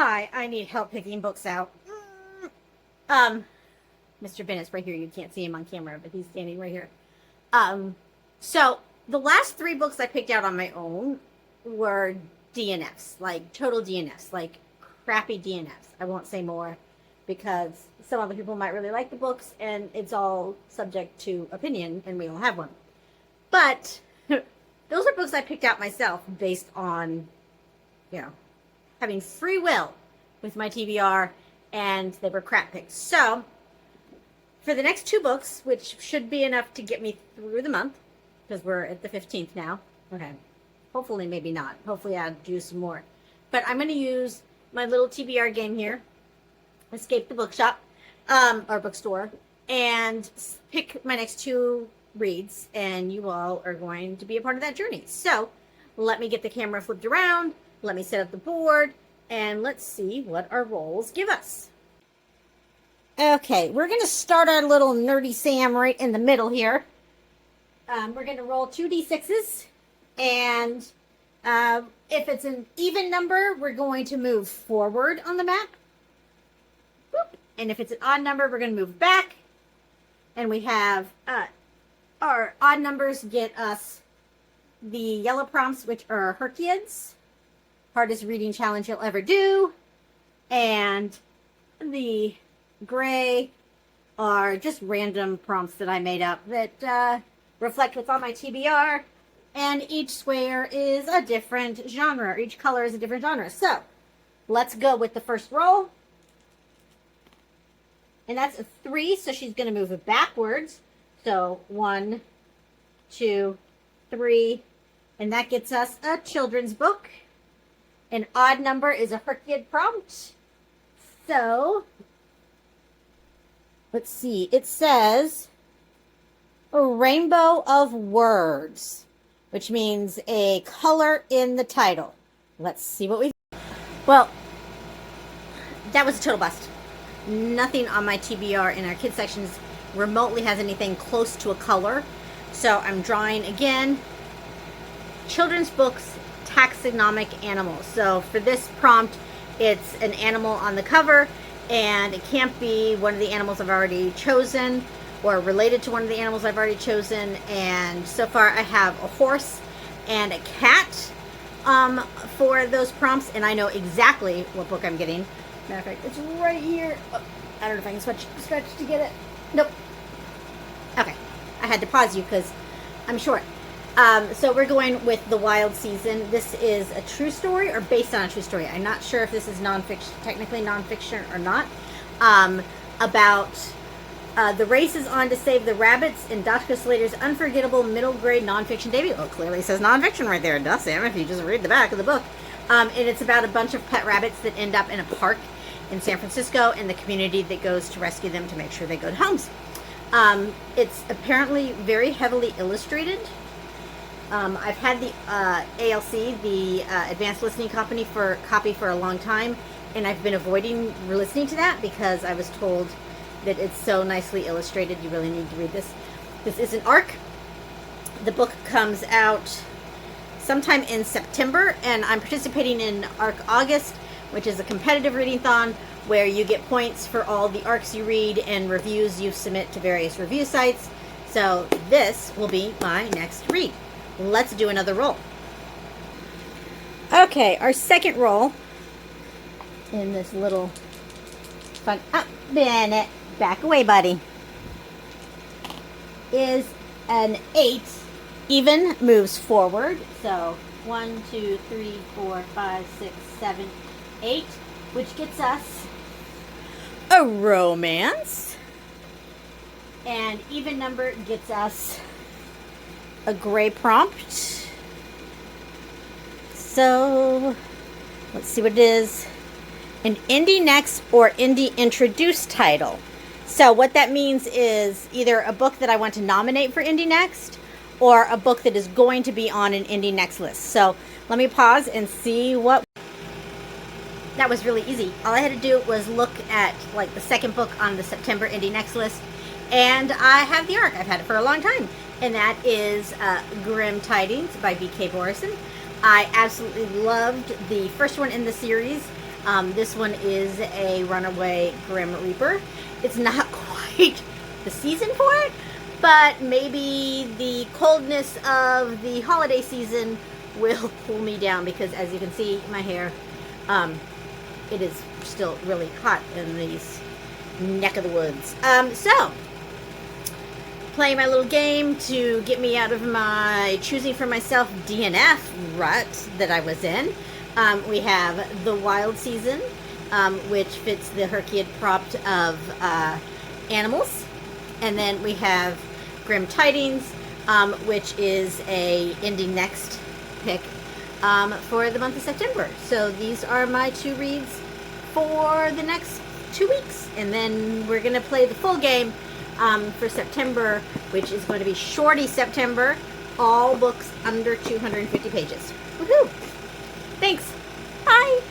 Hi, I need help picking books out. Mr. Bennett's right here. You can't see him on camera, but he's standing right here. So the last 3 books I picked out on my own were DNFs, like total DNFs, like crappy DNFs. I won't say more because some other people might really like the books and it's all subject to opinion and we all have one. But those are books I picked out myself based on, having free will with my TBR, and they were crap picks. So for the next 2 books, which should be enough to get me through the month, because we're at the 15th now. Okay. Hopefully, maybe not. Hopefully I'll do some more. But I'm going to use my little TBR game here, Escape the Bookshop, or bookstore, and pick my next 2 reads, and you all are going to be a part of that journey. So let me get the camera flipped around, let me set up the board, and let's see what our rolls give us. Okay, we're going to start our little nerdy Sam right in the middle here. We're going to roll 2 d6s, and if it's an even number, we're going to move forward on the map. Boop. And if it's an odd number, we're going to move back. And we have our odd numbers get us the yellow prompts, which are Hercules, hardest reading challenge you'll ever do, and the gray are just random prompts that I made up that reflect what's on my TBR, and each square is a different genre. Each color is a different genre. So let's go with the first roll. And that's a 3, so she's going to move it backwards. So 1, 2, 3, and that gets us a children's book. An odd number is a Hercules prompt. So let's see. It says a rainbow of words, which means a color in the title. Let's see what we... Well, that was a total bust. Nothing on my TBR in our kids sections remotely has anything close to a color. So I'm drawing again. Children's books, taxonomic animals. So for this prompt, it's an animal on the cover, and it can't be one of the animals I've already chosen or related to one of the animals I've already chosen. And so far I have a horse and a cat for those prompts, and I know exactly what book I'm getting. Matter of fact, it's right here. Oh, I don't know if I can stretch to get it. Nope. Okay. I had to pause you because I'm short. So we're going with The Wild Season. This is a true story or based on a true story. I'm not sure if this is nonfiction, technically nonfiction or not. About the race is on to save the rabbits in Dr. Slater's unforgettable middle grade nonfiction debut. Oh, clearly it says nonfiction right there, does Sam, if you just read the back of the book. And it's about a bunch of pet rabbits that end up in a park in San Francisco and the community that goes to rescue them to make sure they go to homes. It's apparently very heavily illustrated. I've had the ALC, the Advanced Listening copy for a long time, and I've been avoiding listening to that because I was told that it's so nicely illustrated. You really need to read this. This is an ARC. The book comes out sometime in September, and I'm participating in ARC August, which is a competitive reading-thon where you get points for all the ARCs you read and reviews you submit to various review sites. So this will be my next read. Let's do another roll. Okay, our second roll in this little fun... Oh, Bennett, back away, buddy. Is an 8. Even moves forward. So 1, 2, 3, 4, 5, 6, 7, 8, which gets us a romance. And even number gets us a gray prompt. So let's see what it is. An indie next or indie introduced title. So what that means is either a book that I want to nominate for indie next, or a book that is going to be on an indie next list. So let me pause and see what... That was really easy. All I had to do was look at like the second book on the September indie next list, and I have the ARC. I've had it for a long time, and that is Grim Tidings by B.K. Borison. I absolutely loved the first one in the series. This one is a Runaway Grim Reaper. It's not quite the season for it, but maybe the coldness of the holiday season will cool me down, because as you can see, my hair, it is still really hot in these neck of the woods. So, playing my little game to get me out of my choosing for myself DNF rut that I was in. We have the Wild Season, which fits the Herkiad prompt of animals. And then we have Grim Tidings, which is a Indie Next pick for the month of September. So these are my 2 reads for the next 2 weeks. And then we're going to play the full game for September, which is going to be Shorty September, all books under 250 pages. Woohoo! Thanks. Bye.